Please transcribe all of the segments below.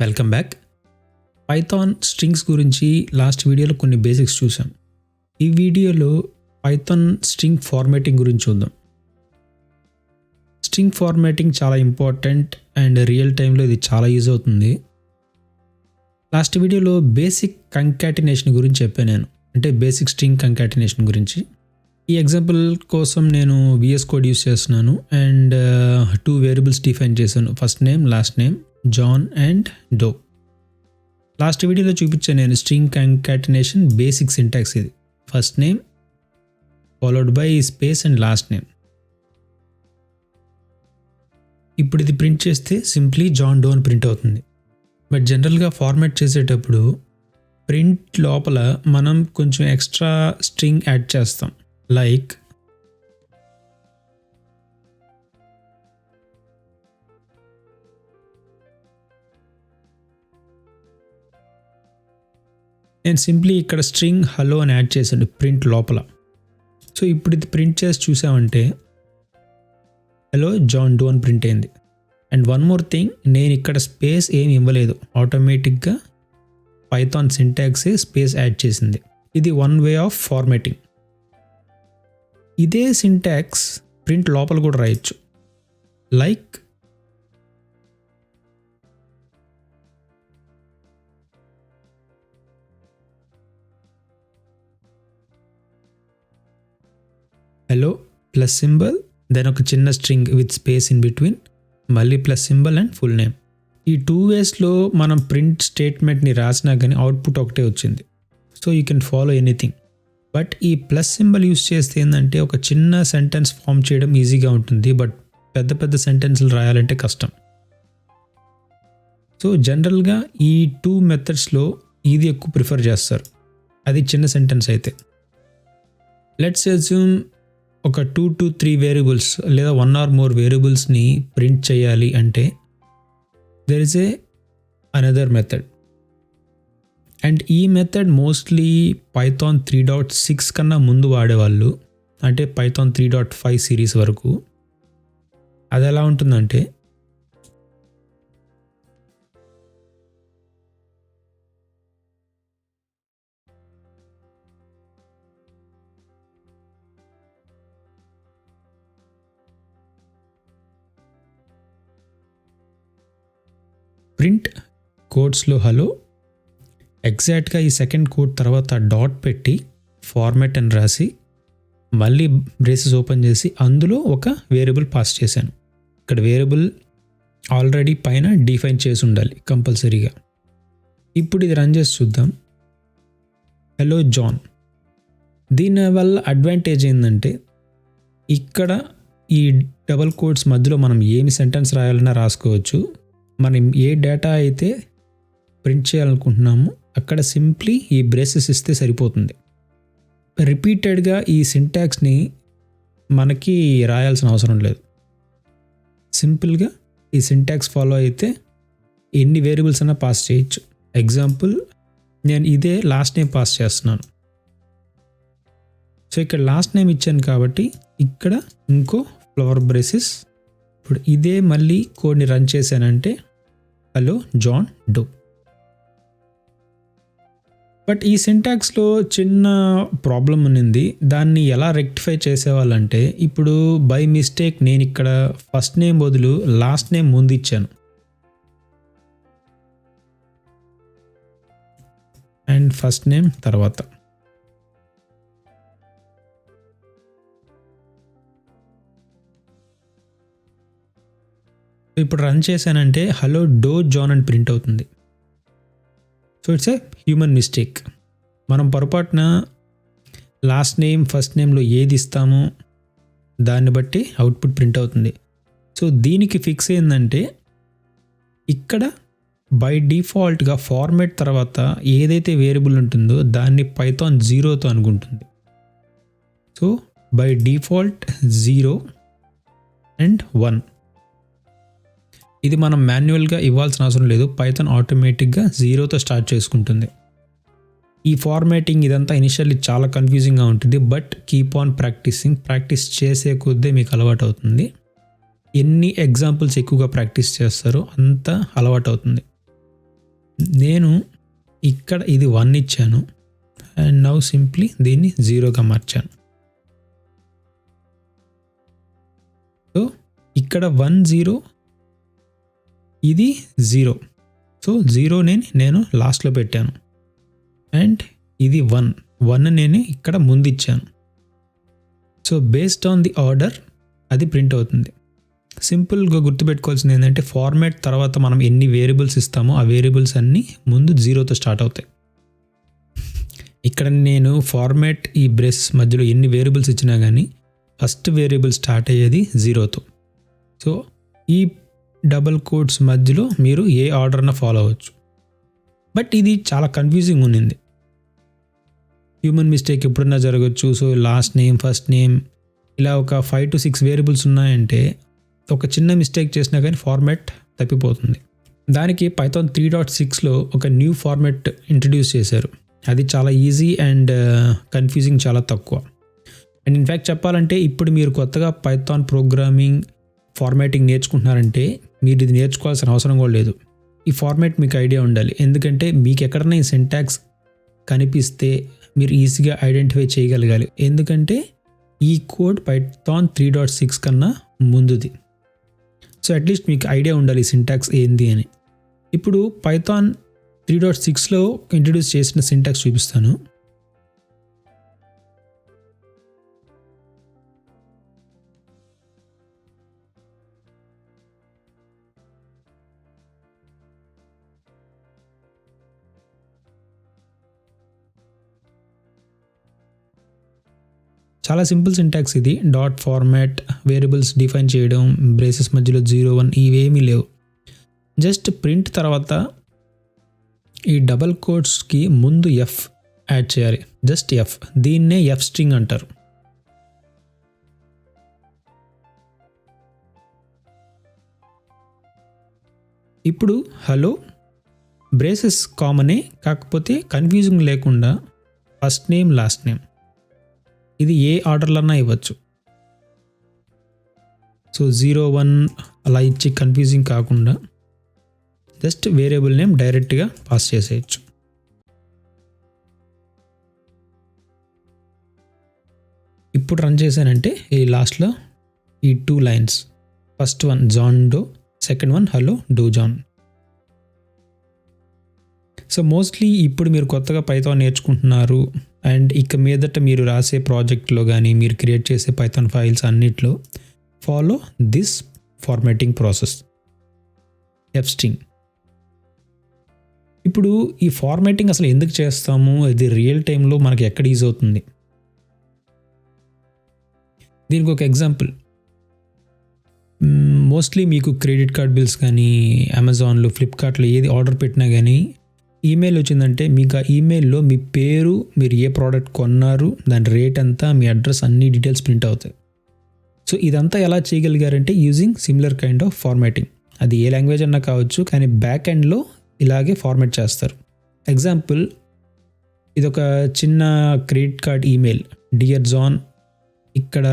Welcome back. Python strings గురించి last వీడియోలో కొన్ని బేసిక్స్ చూసాం. ఈ వీడియోలో పైథాన్ స్ట్రింగ్ ఫార్మాటింగ్ గురించి చూద్దాం. స్ట్రింగ్ ఫార్మాటింగ్ చాలా ఇంపార్టెంట్ అండ్ రియల్ టైంలో ఇది చాలా యూజ్ అవుతుంది. లాస్ట్ వీడియోలో బేసిక్ కంకాటినేషన్ గురించి చెప్పాను నేను, అంటే బేసిక్ స్ట్రింగ్ కంకాటినేషన్ గురించి. ఈ ఎగ్జాంపుల్ కోసం నేను VS కోడ్ యూస్ చేస్తున్నాను అండ్ 2 వేరియబుల్స్ డిఫైన్ చేశాను, first name last name, John and Doe. Last వీడియోలో చూపించాను నేను స్ట్రింగ్ కంకాటినేషన్ బేసిక్ సింటాక్స్. ఇది first name followed by space and last name. ఇప్పుడు ఇది ప్రింట్ చేస్తే సింప్లీ జాన్ డో అని ప్రింట్ అవుతుంది. బట్ జనరల్గా ఫార్మాట్ చేసేటప్పుడు ప్రింట్ లోపల మనం కొంచెం ఎక్స్ట్రా స్ట్రింగ్ యాడ్ చేస్తాం. లైక్ నేను సింప్లీ ఇక్కడ స్ట్రింగ్ హలో అని యాడ్ చేశాను ప్రింట్ లోపల. సో ఇప్పుడు ఇది ప్రింట్ చేసి చూసామంటే హలో జాన్ డో అని ప్రింట్ అయింది. అండ్ వన్ మోర్ థింగ్, నేను ఇక్కడ స్పేస్ ఏమి ఇవ్వలేదు, ఆటోమేటిక్గా పైథాన్ సింటాక్సే స్పేస్ యాడ్ చేసింది. ఇది వన్ వే ఆఫ్ ఫార్మాటింగ్. ఇదే సింటాక్స్ ప్రింట్ లోపల కూడా రాయొచ్చు. Like hello plus symbol, then ఒక చిన్న string with space in between, మళ్ళీ plus symbol and full name. ఈ 2 వేస్లో మనం ప్రింట్ స్టేట్మెంట్ని రాసినా కానీ అవుట్పుట్ ఒకటే వచ్చింది. So you can follow anything. But ఈ ప్లస్ సింబల్ యూస్ చేస్తే ఏంటంటే ఒక చిన్న సెంటెన్స్ ఫామ్ చేయడం ఈజీగా ఉంటుంది, బట్ పెద్ద పెద్ద సెంటెన్స్లు రాయాలంటే కష్టం. సో జనరల్గా ఈ 2 మెథడ్స్లో ఇది ఎక్కువ ప్రిఫర్ చేస్తారు, అది చిన్న సెంటెన్స్ అయితే. లెట్స్ అస్యూమ్ ఒక 2 to 3 వేరియబుల్స్ లేదా 1 or more వేరియబుల్స్ని ప్రింట్ చేయాలి అంటే there is another method. And ఈ మెథడ్ మోస్ట్లీ పైథాన్ 3.6 కన్నా ముందు వాడేవాళ్ళు, అంటే పైథాన్ 3.5 సిరీస్ వరకు. అది ఎలా ఉంటుందంటే ప్రింట్ కోడ్స్లో హలో, ఎగ్జాక్ట్గా ఈ సెకండ్ కోడ్ తర్వాత డాట్ పెట్టి ఫార్మాట్ అని రాసి మళ్ళీ బ్రేసెస్ ఓపెన్ చేసి అందులో ఒక వేరియబుల్ పాస్ చేశాను. ఇక్కడ వేరియబుల్ ఆల్రెడీ పైన డిఫైన్ చేసి ఉండాలి కంపల్సరీగా. ఇప్పుడు ఇది రన్ చేసి చూద్దాం. Hello John. దీనివల్ల అడ్వాంటేజ్ ఏంటంటే ఇక్కడ ఈ డబల్ కోడ్స్ మధ్యలో మనం ఏమి సెంటెన్స్ రాయాలన్నా రాసుకోవచ్చు. మనం ఏ డేటా అయితే ప్రింట్ చేయాలనుకుంటున్నామో అక్కడ సింప్లీ ఈ బ్రేసెస్ ఇస్తే సరిపోతుంది. రిపీటెడ్గా ఈ సింటాక్స్ని మనకి రాయాల్సిన అవసరం లేదు. సింపుల్గా ఈ సింటాక్స్ ఫాలో అయితే ఎన్ని వేరియబుల్స్ అయినా పాస్ చేయొచ్చు. ఎగ్జాంపుల్, నేను ఇదే లాస్ట్ నేమ్ పాస్ చేస్తున్నాను. సో ఇక్కడ లాస్ట్ నేమ్ ఇచ్చాను కాబట్టి ఇక్కడ ఇంకో ఫ్లవర్ బ్రేసెస్. ఇప్పుడు ఇదే మళ్ళీ కోడ్ని రన్ చేశానంటే హలో జాన్ డో. బట్ ఈ సింటాక్స్లో చిన్న ప్రాబ్లం ఉన్నింది. దాన్ని ఎలా రెక్టిఫై చేసేవాళ్ళంటే, ఇప్పుడు బై మిస్టేక్ నేను ఇక్కడ ఫస్ట్ నేమ్ బదులు లాస్ట్ నేమ్ ముందు ఇచ్చాను అండ్ ఫస్ట్ నేమ్ తర్వాత. ఇప్పుడు రన్ చేశానంటే హలో డో జాన్ అని ప్రింట్ అవుతుంది. So it's a human mistake. మనం పొరపాటున లాస్ట్ నేమ్ ఫస్ట్ నేమ్లో ఏది ఇస్తామో దాన్ని బట్టి అవుట్పుట్ ప్రింట్ అవుతుంది. సో దీనికి ఫిక్స్ ఏంటంటే ఇక్కడ బై డిఫాల్ట్గా ఫార్మాట్ తర్వాత ఏదైతే వేరియబుల్ ఉంటుందో దాన్ని పైథాన్ 0తో అనుకుంటుంది. So by default 0 and 1. ఇది మనం మాన్యువల్గా ఇవ్వాల్సిన అవసరం లేదు, పైథాన్ ఆటోమేటిక్గా 0తో స్టార్ట్ చేసుకుంటుంది. ఈ ఫార్మాటింగ్ ఇదంతా ఇనిషియల్లీ చాలా కన్ఫ్యూజింగ్గా ఉంటుంది, but keep on practising. Practice చేసే కొద్దే మీకు అలవాటు అవుతుంది. ఎన్ని ఎగ్జాంపుల్స్ ఎక్కువగా ప్రాక్టీస్ చేస్తారో అంత అలవాటు అవుతుంది. నేను ఇక్కడ ఇది 1 ఇచ్చాను అండ్ నౌ సింప్లీ దీన్ని 0గా మార్చాను. సో ఇక్కడ 1 0 ఇది 0. సో 0 నేను లాస్ట్లో పెట్టాను అండ్ ఇది 1 నేను ఇక్కడ ముందు ఇచ్చాను. So based on the order అది ప్రింట్ అవుతుంది. సింపుల్గా గుర్తుపెట్టుకోవాల్సింది ఏంటంటే ఫార్మాట్ తర్వాత మనం ఎన్ని వేరియబుల్స్ ఇస్తామో ఆ వేరియబుల్స్ అన్నీ ముందు 0తో స్టార్ట్ అవుతాయి. ఇక్కడ నేను ఫార్మాట్ ఈ బ్రేసెస్ మధ్యలో ఎన్ని వేరియబుల్స్ ఇచ్చినా కానీ ఫస్ట్ వేరియబుల్ స్టార్ట్ అయ్యేది 0తో. సో ఈ డబల్ కోట్స్ మధ్యలో మీరు ఏ ఆర్డర్న ఫాలో అవ్వచ్చు. బట్ ఇది చాలా కన్ఫ్యూజింగ్ ఉన్నింది. హ్యూమన్ మిస్టేక్ ఎప్పుడన్నా జరగచ్చు. So last name, first name ఇలా ఒక 5 to 6 వేరియబుల్స్ ఉన్నాయంటే ఒక చిన్న మిస్టేక్ చేసినా కానీ ఫార్మాట్ తప్పిపోతుంది. దానికి పైథాన్ 3.6లో ఒక న్యూ ఫార్మాట్ ఇంట్రడ్యూస్ చేశారు. అది చాలా ఈజీ అండ్ కన్ఫ్యూజింగ్ చాలా తక్కువ. అండ్ ఇన్ఫ్యాక్ట్ చెప్పాలంటే ఇప్పుడు మీరు కొత్తగా పైథాన్ ప్రోగ్రామింగ్ ఫార్మాటింగ్ నేర్చుకుంటున్నారంటే మీరు ఇది నేర్చుకోవాల్సిన అవసరం కూడా లేదు. ఈ ఫార్మాట్ మీకు ఐడియా ఉండాలి. ఎందుకంటే మీకు ఎక్కడైనా ఈ సింటాక్స్ కనిపిస్తే మీరు ఈజీగా ఐడెంటిఫై చేయగలగాలి. ఎందుకంటే ఈ కోడ్ పైథాన్ 3.6 కన్నా ముందుది. సో అట్లీస్ట్ మీకు ఐడియా ఉండాలి సింటాక్స్ ఏంది అని. ఇప్పుడు పైథాన్ 3.6లో ఇంట్రడ్యూస్ చేసిన సింటాక్స్ చూపిస్తాను. చాలా సింపుల్ సింటాక్స్ ఇది. డాట్ ఫార్మాట్, వేరియబుల్స్ డిఫైన్ చేయడం, బ్రేసెస్ మధ్యలో 0 1 ఇవేమీ లేవు. జస్ట్ ప్రింట్ తర్వాత ఈ డబల్ కోట్స్కి ముందు ఎఫ్ యాడ్ చేయాలి. Just F. దీన్నే ఎఫ్ స్ట్రింగ్ అంటారు. ఇప్పుడు హలో బ్రేసెస్ కామనే, కాకపోతే కన్ఫ్యూజింగ్ లేకుండా ఫస్ట్ నేమ్ లాస్ట్ నేమ్ ఇది ఏ ఆర్డర్లన్నా ఇవ్వచ్చు. సో 0 1 అలా ఇచ్చి కన్ఫ్యూజింగ్ కాకుండా జస్ట్ వేరియబుల్ నేమ్ డైరెక్ట్గా పాస్ చేసేయచ్చు. ఇప్పుడు రన్ చేశానంటే ఈ లాస్ట్లో ఈ 2 lines, first one John Doe, second one hello Doe John. So mostly ఇప్పుడు మీరు కొత్తగా పైథాన్ నేర్చుకుంటున్నారు అండ్ ఇక మీదట మీరు రాసే ప్రాజెక్ట్లో కానీ మీరు క్రియేట్ చేసే పైథాన్ ఫైల్స్ అన్నిట్లో follow this formatting process, F string. ఇప్పుడు ఈ ఫార్మాటింగ్ అసలు ఎందుకు చేస్తాము, ఇది రియల్ టైంలో మనకి ఎక్కడ యూజ్ అవుతుంది? దీనికి ఒక ఎగ్జాంపుల్. మోస్ట్లీ మీకు క్రెడిట్ కార్డ్ బిల్స్ కానీ అమెజాన్లో, ఫ్లిప్కార్ట్లో ఏది ఆర్డర్ పెట్టినా కానీ ఈమెయిల్ వచ్చిందంటే మీకు ఆ ఈమెయిల్లో మీ పేరు, మీరు ఏ ప్రోడక్ట్ కొన్నారు, దాని రేట్ అంతా, మీ అడ్రస్, అన్ని డీటెయిల్స్ ప్రింట్ అవుతాయి. సో ఇదంతా ఎలా చేయగలిగారంటే using similar kind of formatting. అది ఏ లాంగ్వేజ్ అన్నా కావచ్చు, కానీ బ్యాక్ ఎండ్లో ఇలాగే ఫార్మాట్ చేస్తారు. ఎగ్జాంపుల్, ఇదొక చిన్న credit card email, dear John, ఇక్కడ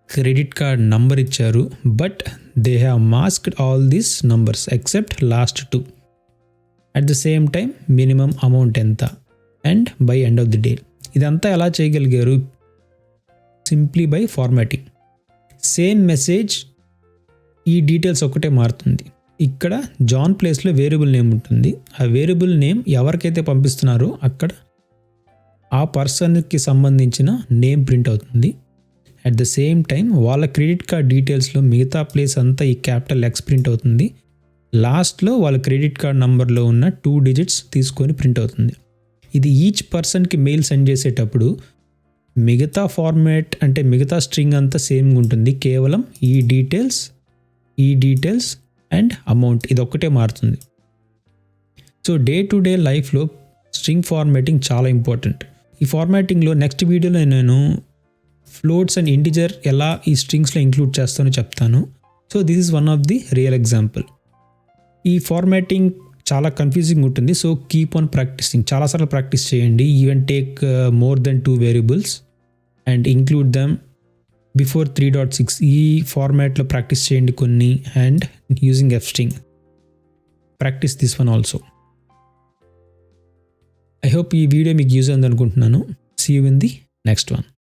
క్రెడిట్ కార్డ్ నంబర్ ఇచ్చారు, but they have masked all these numbers except last 2. At the same time minimum amount ఎంత and by end of the day. ఇదంతా ఎలా చేయగలిగారు? Simply by formatting. Same message, ఈ details ఒక్కటే మారుతుంది. ఇక్కడ జాన్ ప్లేస్లో వేరియబుల్ నేమ్ ఉంటుంది. ఆ వేరియబుల్ నేమ్ ఎవరికైతే పంపిస్తున్నారో అక్కడ ఆ పర్సన్కి సంబంధించిన నేమ్ ప్రింట్ అవుతుంది. అట్ ద సేమ్ టైం వాళ్ళ క్రెడిట్ కార్డ్ డీటెయిల్స్లో మిగతా ప్లేస్ అంతా ఈ క్యాపిటల్ ఎక్స్ ప్రింట్ అవుతుంది. లాస్ట్లో వాళ్ళ క్రెడిట్ కార్డ్ నెంబర్లో ఉన్న 2 digits తీసుకొని ప్రింట్ అవుతుంది. ఇది ఈచ్ పర్సన్కి మెయిల్ సెండ్ చేసేటప్పుడు మిగతా ఫార్మాట్ అంటే మిగతా స్ట్రింగ్ అంతా సేమ్గా ఉంటుంది. కేవలం ఈ డీటెయిల్స్ అండ్ అమౌంట్ ఇది ఒక్కటే మారుతుంది. సో డే టు డే లైఫ్లో స్ట్రింగ్ ఫార్మాటింగ్ చాలా ఇంపార్టెంట్. ఈ ఫార్మాటింగ్లో నెక్స్ట్ వీడియోలో నేను ఫ్లోట్స్ అండ్ ఇంటిజర్ ఎలా ఈ స్ట్రింగ్స్లో ఇంక్లూడ్ చేస్తానో చెప్తాను. So this is one of the real example. ఈ ఫార్మాటింగ్ చాలా కన్ఫ్యూజింగ్ ఉంటుంది. సో కీప్ ఆన్ ప్రాక్టీసింగ్, చాలాసార్లు ప్రాక్టీస్ చేయండి. Even take more than 2 variables and include them before 3.6. ఈ ఫార్మాట్లో ప్రాక్టీస్ చేయండి కొన్ని and using F string. Practice this one also. I hope ఈ వీడియో మీకు యూజ్ అయింది అనుకుంటున్నాను. See you in the next one.